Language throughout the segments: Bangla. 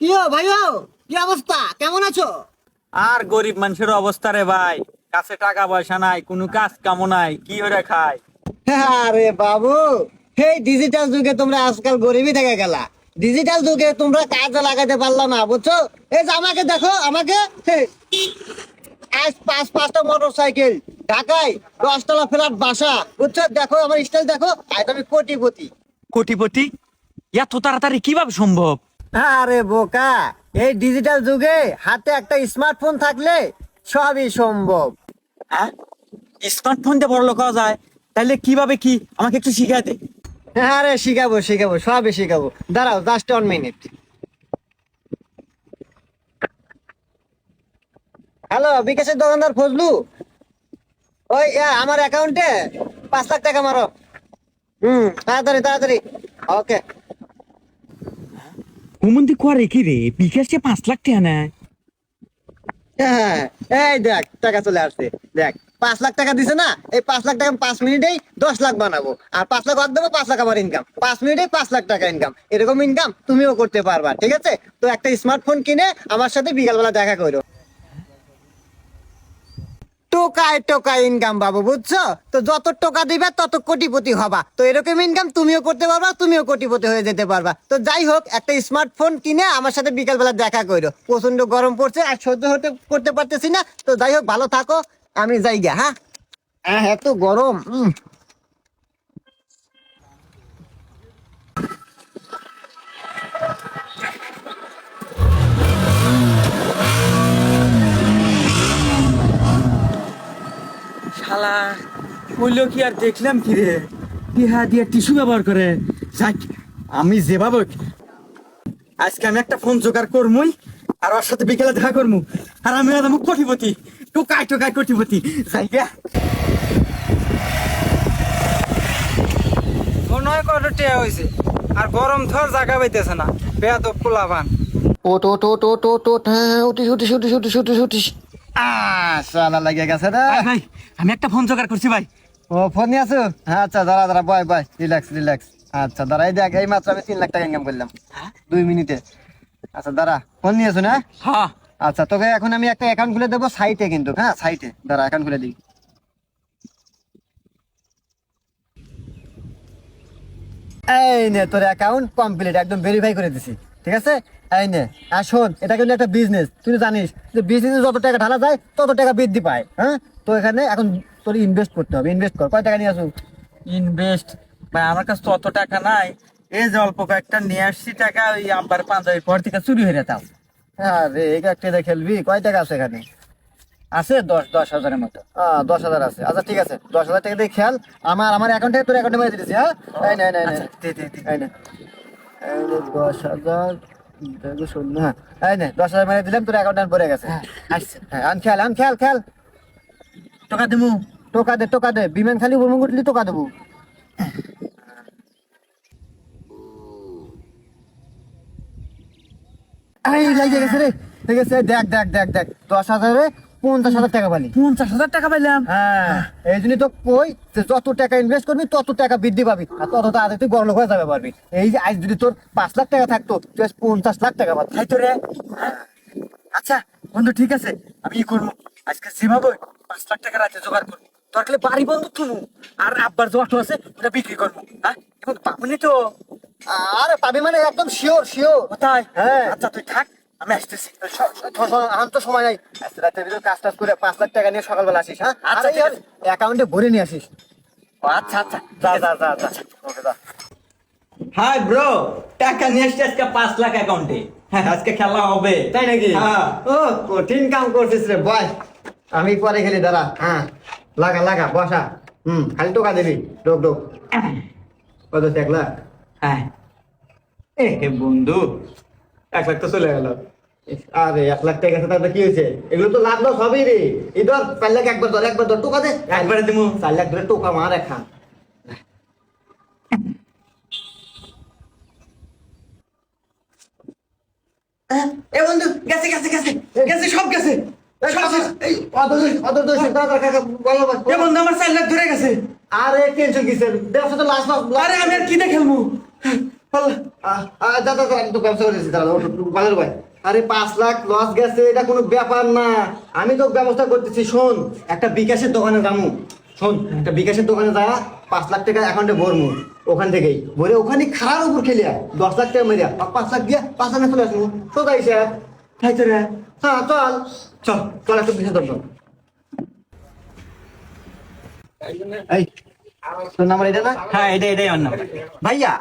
কিও ভাইও, কি অবস্থা, কেমন আছো? আর গরিব মানুষের অবস্থা রে ভাই, কাছে টাকা পয়সা নাই, কোনো কাজ কামও নাই, কি করে খায়? আরে বাবু, এই ডিজিটাল যুগে তোমরা আজকাল গরিবই থেকে গেলা। ডিজিটাল যুগে তোমরা কাজে লাগাতে পারলা না, বুঝছো? এই যে আমাকে দেখো, আমাকে আজ পাঁচটা মোটর সাইকেল, ঢাকায় 10 তলা ফ্ল্যাট বাসা, বুঝছো? দেখো আমার স্টাইল দেখো, আজ আমি কোটিপতি। কোটিপতি এত তাড়াতাড়ি কিভাবে সম্ভব? আরে বোকা, এই ডিজিটাল যুগে হাতে একটা স্মার্টফোন থাকলে সবই সম্ভব। হ্যাঁ, স্মার্টফোন দিয়ে বড় লোক হওয়া যায়? তাহলে কিভাবে, কি আমাকে একটু শিখাই দে। আরে শিখাবো শিখাবো, সবই শিখাবো, দাঁড়াও জাস্ট 1 মিনিট। হ্যালো, বিকাশের দোকানদার ফজলু, ওই আমার অ্যাকাউন্টে 5 লাখ টাকা মারো। তাড়াতাড়ি তাড়াতাড়ি। ওকে। হুমন্দি করে কি রে, বিকাশে 5 লাখ টাকা নেয়? হ্যাঁ, এই দেখ টাকা চলে আসছে, দেখ 5 লাখ টাকা দিছে না, এই 5 লাখ টাকা 5 মিনিটেই 10 লাখ বানাবো, আর 5 লাখ অর্ধ দেবো, 5 লাখ আমার ইনকাম, 5 মিনিটেই 5 লাখ টাকা ইনকাম। এরকম ইনকাম তুমিও করতে পারবা, ঠিক আছে? তো একটা স্মার্টফোন কিনে আমার সাথে বিকালবেলা দেখা করো। টোকায় টোকায় ইনকাম বাবু, বুঝছো? তো যত টাকা দিবে তত কোটিপতি হবা। তো এরকম ইনকাম তুমিও করতে পারবা, তুমিও কোটিপতি হয়ে যেতে পারবা। তো যাই হোক, একটা স্মার্টফোন কিনে আমার সাথে বিকালবেলা দেখা করো। প্রচন্ড গরম পড়ছে, আর সহ্য করতে পারতেছি না। তো যাই হোক, ভালো থাকো, আমি যাই গা। হ্যাঁ, এত গরম। শালা বললো কি, আর দেখলাম কি রে, টিহা দিয়ে টিস্যু ব্যবহার করে। যাক, আমি যেভাবে আজকে আমি একটা ফোন জোগাড় করমুই, আর ওর সাথে বিকেলে দেখা করমু, আর আমি একদম কোটিপতি, টোকায় টোকায় কোটিপতি। যাই গে। মনে হয় কত টেয়া হয়েছে, আর গরম থর জায়গা পাইতেছে না, বেয়াদব পোলাপান। ওট ওট ওট ওট ওট ওট, হ্যাঁ, উঠিস উঠিস উঠিস উঠিস উঠিস উঠিস। সালা লাগে গেছে রে। ভাই ভাই, আমি একটা ফোন জোগাড় করছি ভাই। ও, ফোন নিয়ে আসো? হ্যাঁ, আচ্ছা, দাঁড়া দাঁড়া, বয় বয়, রিল্যাক্স রিল্যাক্স। আচ্ছা দাঁড়া, এই দেখ, এই মাত্র আমি 3 লাখ টাকা ইনকাম করলাম 2 মিনিটে। আচ্ছা দাঁড়া, ফোন নিয়ে আসো না? হ্যাঁ, আচ্ছা, তোকে এখন আমি একটা অ্যাকাউন্ট খুলে দেবো সাইটে, কিন্তু হ্যাঁ সাইটে, দাঁড়া অ্যাকাউন্ট খুলে দিই। এই নে তোর অ্যাকাউন্ট কমপ্লিট, একদম ভেরিফাই করে দিছি, ঠিক আছে? এই নে। আর শোন, এটা কিন্তু একটা বিজনেস, তুই তো জানিস যে বিজনেসে যত টাকা ঢালা যায় তত টাকা বৃদ্ধি পায়। হ্যাঁ, তো এখানে এখন তোর ইনভেস্ট করতে হবে, ইনভেস্ট কর। কয় টাকা নিয়ে আসুন? ইনভেস্ট? ভাই আমার কাছে তো অত টাকা নাই, এই যে অল্প কয়েকটা নিয়ে আসছি টাকা, ওই আব্বার পাঞ্জাবির পর থেকে চুরি হয়ে যেতাম। হ্যাঁ রে, এই একটা খেলবি? কয় টাকা আছে এখানে? আছে 10,000-10,000-এর মতো। 10,000 আছে। আচ্ছা ঠিক আছে, 10,000 টাকা দিয়ে খেল। আমার অ্যাকাউন্টে, তোর অ্যাকাউন্টে মেরে দিতেছি। হ্যাঁ, এই নে নে নে, আচ্ছা, দে দে দে। এই নে, এই নে 10,000, দেখো শূন্য, হ্যাঁ, এই নে 10,000 মেরে দিলাম, তোর অ্যাকাউন্টে পড়ে গেছে। হ্যাঁ, আসছে। হ্যাঁ, আন খেল খেল। টাকা দেবো? টোকা দে, বিমান খালি ভ্রমণ করলি টোকা দেবো। এই লাগে গেছে রে, ঠিক আছে, দেখ দেখ দেখ দেখ, 10,000-এ 50,000 টাকা পালি। 50,000 টাকা পাইলাম। হ্যাঁ, এই জন্যই তো কই যে যত টাকা ইনভেস্ট করবি তত টাকা বৃদ্ধি পাবি, আর তত তাড়াতাড়ি তুই বড়লোক হয়ে যাবে পারবি। এই যে আজ যদি তোর 5 লাখ টাকা থাকতো, তুই আজ 50 লাখ টাকা পাবি। তাই তো রে। আচ্ছা বন্ধু, ঠিক আছে, আমি ই করবো, আজকে যেভাবে 5 লাখ টাকা রাতে জোগাড় করবো, দরকার বাড়ি বন্ধ তুলবো, আর আব্বার যে অটো আছে ওটা বিক্রি করবো। হ্যাঁ, এখন পাবনি তো? আরে পাবি মানে একদম শিওর শিওর। কোথায়? হ্যাঁ, আচ্ছা তুই থাক, আমি আসতেছি। আমার তো সময় নাই, আজ রাতের ভিতর কাজ টাজ করে 5 লাখ টাকা নিয়ে সকালবেলা আসিস। হ্যাঁ, আচ্ছা, আচ্ছা, ঠিক আছে। অ্যাকাউন্টে ভরে নিয়ে আসিস। ও, আচ্ছা আচ্ছা, যা যা যা যা, ওকে যা। হাই ব্রো, টাকা নিয়ে আসছি আজকে 5 লাখ অ্যাকাউন্টে। হ্যাঁ, আজকে খেলা হবে। তাই নাকি? হ্যাঁ। ও, কঠিন কাম করছিস রে, বয়, আমি পরে খেলি, দাঁড়া। হ্যাঁ, লাগা লাগা, বসা। খালি টোকা দিবি, ডোক ডোক। কত? 1 লাখ? হ্যাঁ। এ হে বন্ধু, 1 লাখ তো চলে গেল। আরে 1 লাখ টাকা আছে, তাতে কি হয়েছে? এগুলো তো লাভ লস হবেই রে। এই ধর 4 লাখ, একবার ধর টোকা দে। একবারে দিমু। 4 লাখ ধরে টোকা মার একা। এ বন্ধু, গেছে গেছে গেছে গেছে, সব গেছে। এ বন্ধু, আমার 4 লাখ ধরে গেছে। আরে টেনশন কিসের, ব্যবসা তো লাস্ট লস। আরে আমি আর কি দিয়ে খেলবো? দাদা আমি তো ব্যবসা করেছি দাদা বাজার ভাই। আরে 5 লাখ লস গেছে, এটা কোনো ব্যাপার না, আমি তো ব্যবস্থা করতেছি। শোন, একটা বিকাশের দোকানে যাবো, শোন একটা বিকাশের দোকানে যা 5 লাখ টাকা অ্যাকাউন্টে ভরমু, ওখান থেকেই ভরে ওখানে খারার উপর খেলিয়া 10 লাখ টাকা মেরিয়া 5 লাখ দিয়া 5 লাখ চলে আসবো সোজা হিসাব। তাই তো রে, হ্যাঁ চল চল চল একটু বিশেষ দর্শন। এই তোর নাম্বার এটা না? হ্যাঁ এটাই আমার নাম্বার। ভাইয়া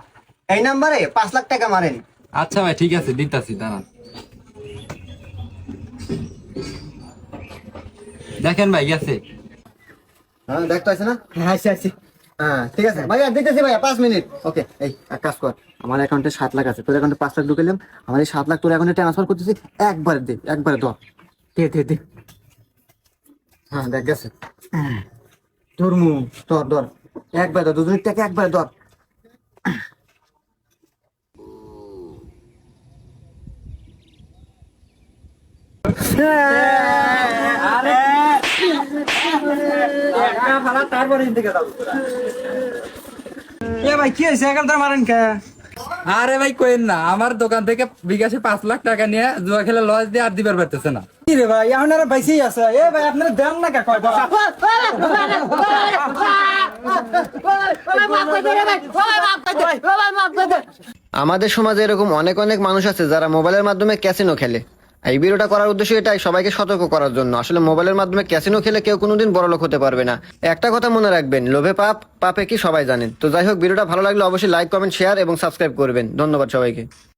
এই নাম্বারে 5 লাখ টাকা মারেন। আচ্ছা ভাই ঠিক আছে দিতাছি দাঁড়ান। দেখেন ভাই গেছে। হ্যাঁ দেখতে আছে না? হ্যাঁ আছি আছি। হ্যাঁ ঠিক আছে ভাইয়া, দিতেছি ভাইয়া 5 মিনিট। ওকে, এই এক কাজ কর, আমার অ্যাকাউন্টে 7 লাখ আছে, তোর অ্যাকাউন্টে 5 লাখ ঢুকেলাম, আমার এই 7 লাখ তোর অ্যাকাউন্টে ট্রান্সফার করতেছি, একবারে দে, একবারে ধর। দে। হ্যাঁ দেখ গেছে, ধর্মু ধর ধর, একবারে ধর, দুজনের টাকা একবারে ধর। এ ভাই কি হয়েছে এখান থেকে মারেন কে? আরে ভাই কোয়েন না, আমার দোকান থেকে বিকাশে 5 লাখ টাকা নিয়ে জুয়া খেলে লস দিয়ে আর দিবার পারতেছে না। কি রে ভাই এখন আর বেশি আছে। এ ভাই আপনারা দেন না কে কয় টাকা? আমাদের সমাজে এরকম অনেক অনেক মানুষ আছে যারা মোবাইলের মাধ্যমে ক্যাসিনো খেলে। এই ভিডিওটা করার উদ্দেশ্য এটাই, সবাইকে সতর্ক করার জন্য। আসলে মোবাইলের মাধ্যমে ক্যাসিনো খেলে কেউ কোনোদিন বড়লোক হতে পারবে না। একটা কথা মনে রাখবেন, লোভে পাপ, পাপে কি সবাই জানেন। তো যাই হোক, ভিডিওটা ভালো লাগলে অবশ্যই লাইক, কমেন্ট, শেয়ার এবং সাবস্ক্রাইব করবেন। ধন্যবাদ সবাইকে।